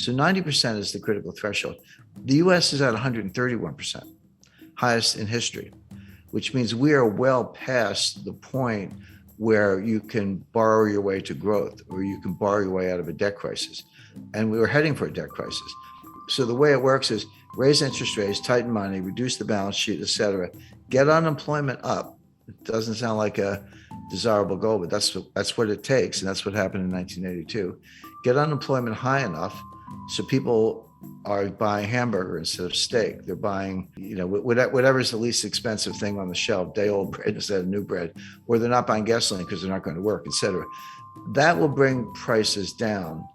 So 90% is the critical threshold. The US is at 131%, highest in history, which means we are well past the point where you can borrow your way to growth or you can borrow your way out of a debt crisis. And we were heading for a debt crisis. So the way it works is raise interest rates, tighten money, reduce the balance sheet, et cetera, get unemployment up. It doesn't sound like a desirable goal, but that's what it takes. And that's what happened in 1982. Get unemployment high enough so people are buying hamburger instead of steak. They're buying, whatever's the least expensive thing on the shelf, day-old bread instead of new bread, or they're not buying gasoline because they're not going to work, et cetera. That will bring prices down,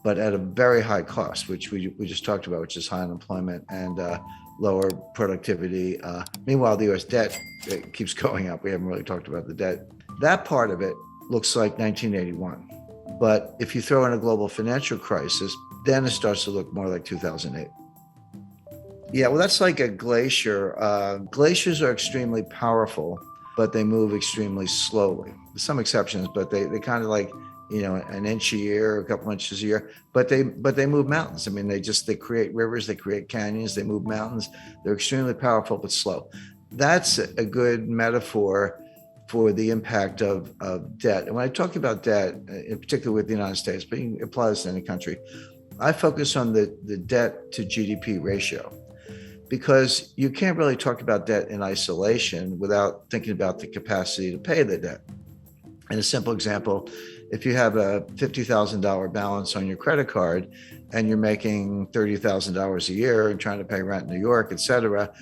but at a very high cost, which we just talked about, which is high unemployment and lower productivity. Meanwhile, the U.S. debt keeps going up. We haven't really talked about the debt. That part of it looks like 1981. But if you throw in a global financial crisis, then it starts to look more like 2008. Yeah, well, that's like a glacier. Glaciers are extremely powerful, but they move extremely slowly. There's some exceptions, but they kind of like, an inch a year, a couple inches a year, but they move mountains. I mean, they create rivers, they create canyons, they move mountains. They're extremely powerful, but slow. That's a good metaphor for the impact of debt. And when I talk about debt, in particular with the United States, but you can apply this to any country, I focus on the debt to GDP ratio, because you can't really talk about debt in isolation without thinking about the capacity to pay the debt. And a simple example, if you have a $50,000 balance on your credit card and you're making $30,000 a year and trying to pay rent in New York, et cetera,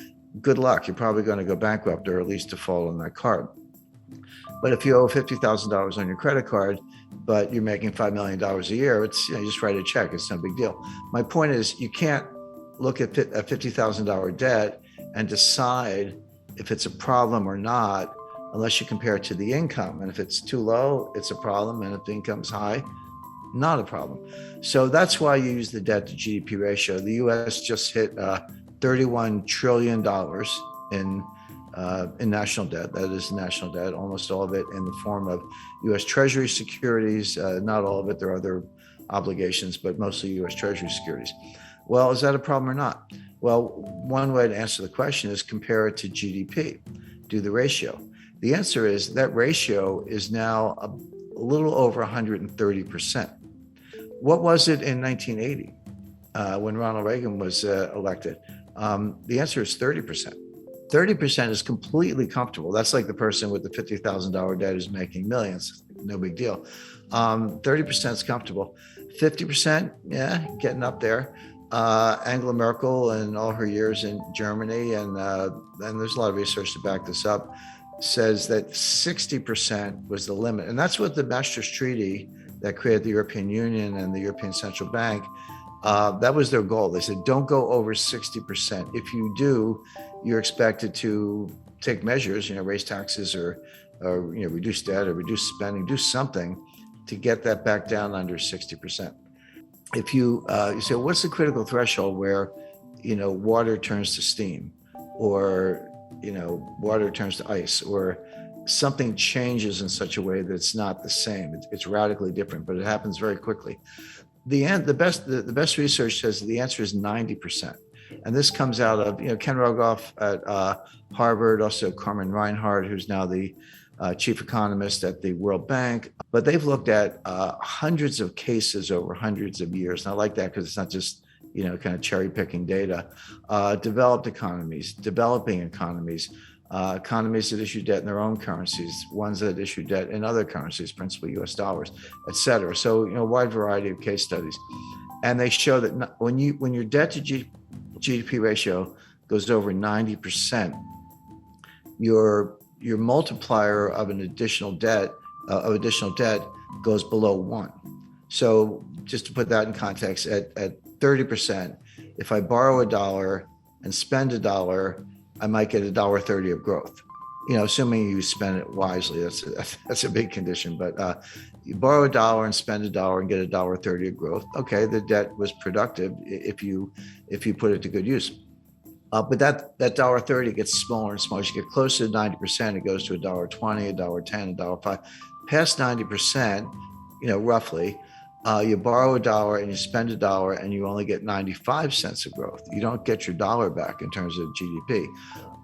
good luck. You're probably going to go bankrupt or at least default on that card. But if you owe $50,000 on your credit card, but you're making $5 million a year, it's, you just write a check. It's no big deal. My point is, you can't look at a $50,000 debt and decide if it's a problem or not unless you compare it to the income. And if it's too low, it's a problem. And if the income's high, not a problem. So that's why you use the debt to GDP ratio. The US just hit $31 trillion in national debt. That is national debt, almost all of it in the form of US Treasury securities. Not all of it, there are other obligations, but mostly US Treasury securities. Well, is that a problem or not? Well, one way to answer the question is compare it to GDP, do the ratio. The answer is that ratio is now a little over 130%. What was it in 1980 when Ronald Reagan was elected? The answer is 30%. 30% is completely comfortable. That's like the person with the $50,000 debt who's making millions. No big deal. 30% is comfortable. 50%, yeah, getting up there. Angela Merkel and all her years in Germany, and there's a lot of research to back this up, says that 60% was the limit. And that's what the Maastricht Treaty that created the European Union and the European Central Bank, that was their goal. They said, don't go over 60%. If you do, you're expected to take measures, raise taxes or reduce debt or reduce spending, do something to get that back down under 60%. If you say, what's the critical threshold where, water turns to steam, or, water turns to ice, or something changes in such a way that it's not the same. It's radically different, but it happens very quickly. The best research says the answer is 90%. And this comes out of, Ken Rogoff at Harvard, also Carmen Reinhart, who's now the chief economist at the World Bank. But they've looked at hundreds of cases over hundreds of years. And I like that because it's not just, kind of cherry picking data. Developed economies, developing economies, economies that issue debt in their own currencies, ones that issue debt in other currencies, principally US dollars, et cetera. So, a wide variety of case studies. And they show that when your debt to GDP ratio goes over 90%, your multiplier of additional debt goes below 1. So just to put that in context, at 30%, if I borrow $1 and spend $1, I might get $1.30 of growth. Assuming you spend it wisely, that's a big condition. But you borrow $1 and spend $1 and get $1.30 of growth. Okay, the debt was productive if you put it to good use. But that $1.30 gets smaller and smaller. As you get closer to 90%, it goes to $1.20, $1.10, $1.05. Past 90%, roughly, You borrow a dollar and you spend a dollar and you only get 95 cents of growth. You don't get your dollar back in terms of GDP.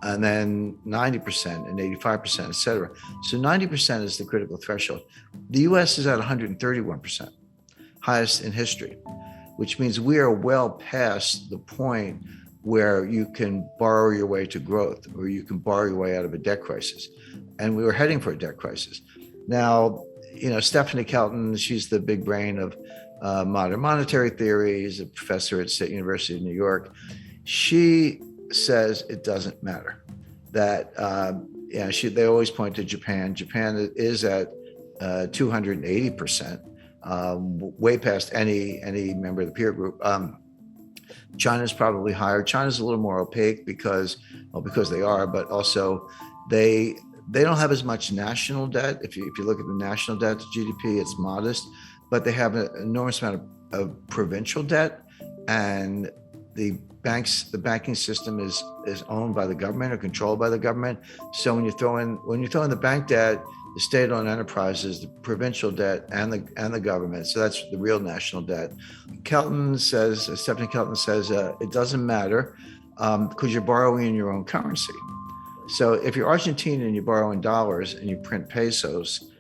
And then 90% and 85%, et cetera. So 90% is the critical threshold. The US is at 131%, highest in history, which means we are well past the point where you can borrow your way to growth or you can borrow your way out of a debt crisis. And we were heading for a debt crisis. Now, Stephanie Kelton, she's the big brain of modern monetary theory. She's a professor at State University of New York. She says it doesn't matter. That they always point to Japan. Japan is at 280%, way past any member of the peer group. China's probably higher. China's a little more opaque because they are, but also they don't have as much national debt. If you look at the national debt to GDP, it's modest, but they have an enormous amount of provincial debt, and the banking system is owned by the government or controlled by the government. So when you throw in the bank debt, the state-owned enterprises, the provincial debt, and the government, so that's the real national debt. Stephanie Kelton says it doesn't matter because you're borrowing in your own currency. So if you're Argentine and you borrow in dollars and you print pesos,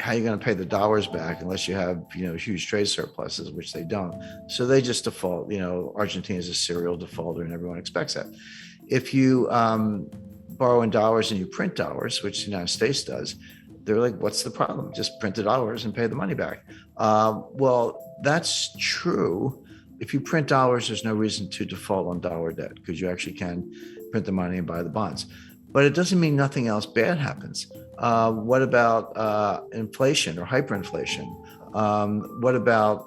how are you going to pay the dollars back unless you have, huge trade surpluses, which they don't. So they just default. Argentina is a serial defaulter and everyone expects that. If you borrow in dollars and you print dollars, which the United States does, they're like, what's the problem? Just print the dollars and pay the money back. Well, that's true. If you print dollars, there's no reason to default on dollar debt because you actually can print the money and buy the bonds. But it doesn't mean nothing else bad happens. What about inflation or hyperinflation? What about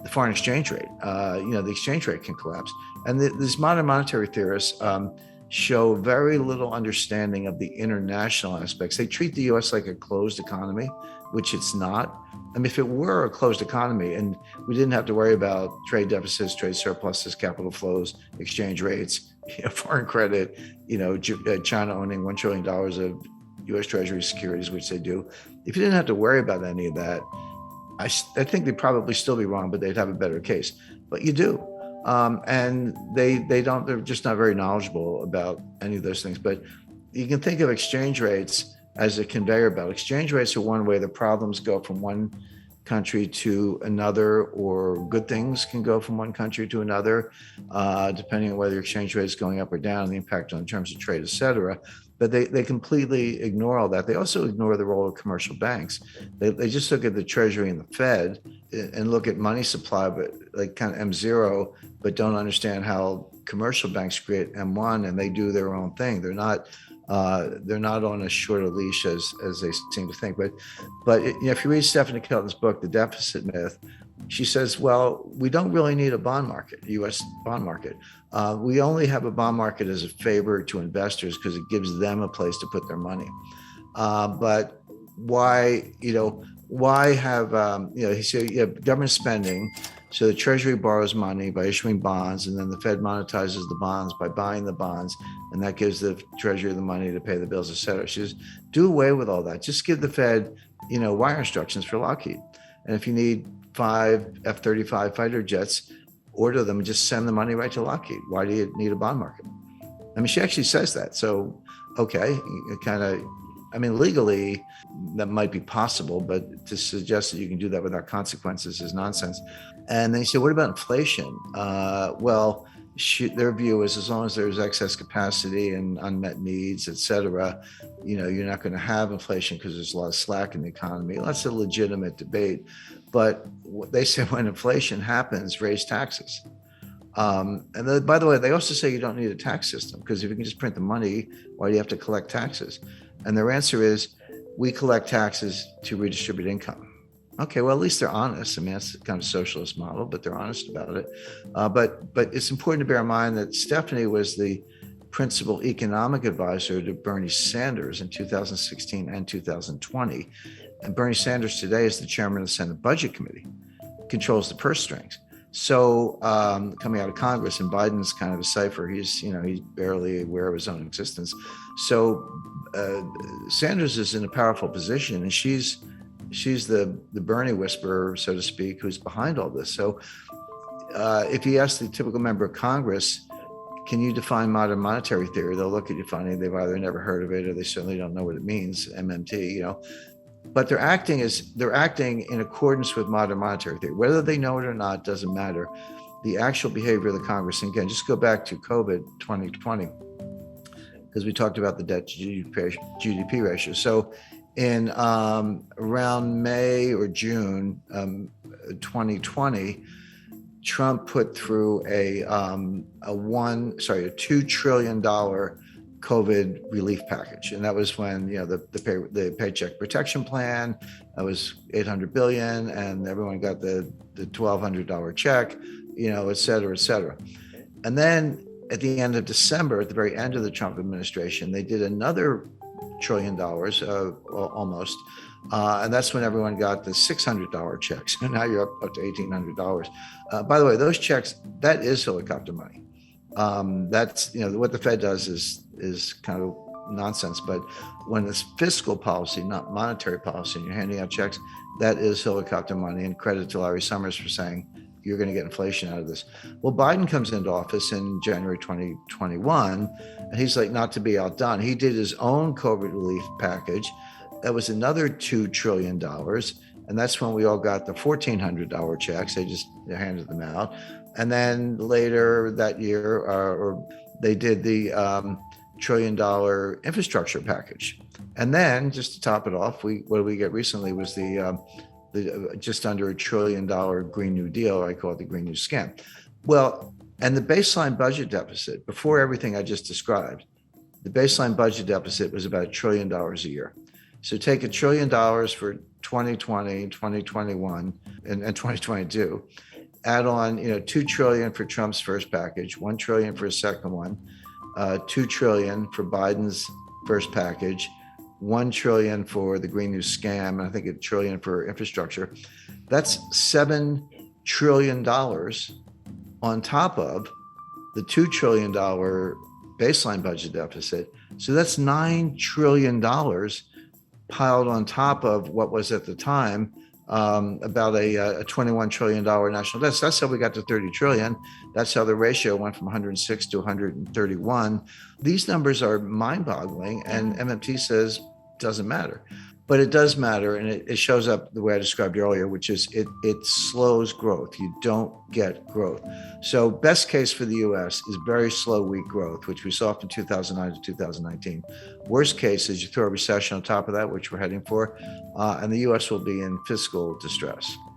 the foreign exchange rate? The exchange rate can collapse. And these modern monetary theorists show very little understanding of the international aspects. They treat the US like a closed economy, which it's not. I mean, if it were a closed economy and we didn't have to worry about trade deficits, trade surpluses, capital flows, exchange rates, foreign credit, China owning $1 trillion of US Treasury securities, which they do. If you didn't have to worry about any of that, I think they'd probably still be wrong, but they'd have a better case. But you do. And they're just not very knowledgeable about any of those things. But you can think of exchange rates as a conveyor belt. Exchange rates are one way the problems go from one country to another, or good things can go from one country to another, depending on whether your exchange rate is going up or down, the impact on terms of trade, et cetera. But they completely ignore all that. They also ignore the role of commercial banks. They just look at the Treasury and the Fed and look at money supply, but like kind of M0, but don't understand how commercial banks create M1 and they do their own thing. They're not on as short a leash as they seem to think. But if you read Stephanie Kelton's book, The Deficit Myth, she says, well, we don't really need a bond market, U.S. bond market. We only have a bond market as a favor to investors because it gives them a place to put their money. But why have, he said, you have government spending. So the Treasury borrows money by issuing bonds, and then the Fed monetizes the bonds by buying the bonds, and that gives the Treasury the money to pay the bills, et cetera. She says, do away with all that. Just give the Fed, wire instructions for Lockheed. And if you need 5 F-35 fighter jets, order them and just send the money right to Lockheed. Why do you need a bond market? I mean, she actually says that. So, okay, legally, that might be possible, but to suggest that you can do that without consequences is nonsense. And then you say, what about inflation? Their view is as long as there's excess capacity and unmet needs, et cetera, you're not going to have inflation because there's a lot of slack in the economy. That's a legitimate debate. But they say when inflation happens, raise taxes. And then, by the way, they also say you don't need a tax system because if you can just print the money, why do you have to collect taxes? And their answer is, we collect taxes to redistribute income. Okay, well, at least they're honest. I mean, that's the kind of socialist model, but they're honest about it. But it's important to bear in mind that Stephanie was the principal economic advisor to Bernie Sanders in 2016 and 2020. And Bernie Sanders today is the chairman of the Senate Budget Committee, controls the purse strings. So coming out of Congress, and Biden's kind of a cipher. He's barely aware of his own existence. So Sanders is in a powerful position, and she's she's the Bernie whisperer, so to speak, who's behind all this. So if you ask the typical member of Congress, can you define modern monetary theory? They'll look at you funny. They've either never heard of it or they certainly don't know what it means, MMT, But they're acting in accordance with modern monetary theory. Whether they know it or not doesn't matter. The actual behavior of the Congress, and again, just go back to COVID 2020, because we talked about the debt to GDP ratio. So in around May or June 2020, Trump put through a $2 trillion COVID relief package, and that was when the Paycheck Protection Plan, that was $800 billion, and everyone got the $1,200 check, et cetera, et cetera. And then at the end of December, at the very end of the Trump administration, they did another $1 trillion almost. And that's when everyone got the $600 checks. And now you're up to $1,800. By the way, those checks, that is helicopter money. That's, what the Fed does is kind of nonsense. But when it's fiscal policy, not monetary policy, and you're handing out checks, that is helicopter money. And credit to Larry Summers for saying, you're going to get inflation out of this. Well, Biden comes into office in January 2021, and he's like, not to be outdone, he did his own COVID relief package. That was another $2 trillion. And that's when we all got the $1,400 checks. They just handed them out. And then later that year, they did the $1 trillion infrastructure package. And then just to top it off, what did we get recently was the just under $1 trillion Green New Deal. I call it the Green New Scam. Well, and the baseline budget deficit, before everything I just described, the baseline budget deficit was about $1 trillion a year. So take $1 trillion for 2020, 2021, and 2022, add on, $2 trillion for Trump's first package, $1 trillion for his second one, $2 trillion for Biden's first package, $1 trillion for the Green New Scam, and I think $1 trillion for infrastructure. That's $7 trillion on top of the $2 trillion baseline budget deficit. So that's $9 trillion piled on top of what was at the time about a $21 trillion national debt. So that's how we got to 30 trillion. That's how the ratio went from 106 to 131. These numbers are mind-boggling, and MMT says doesn't matter. But it does matter, and it shows up the way I described earlier, which is it slows growth. You don't get growth. So best case for the U.S. is very slow, weak growth, which we saw from 2009 to 2019. Worst case is you throw a recession on top of that, which we're heading for, and the U.S. will be in fiscal distress.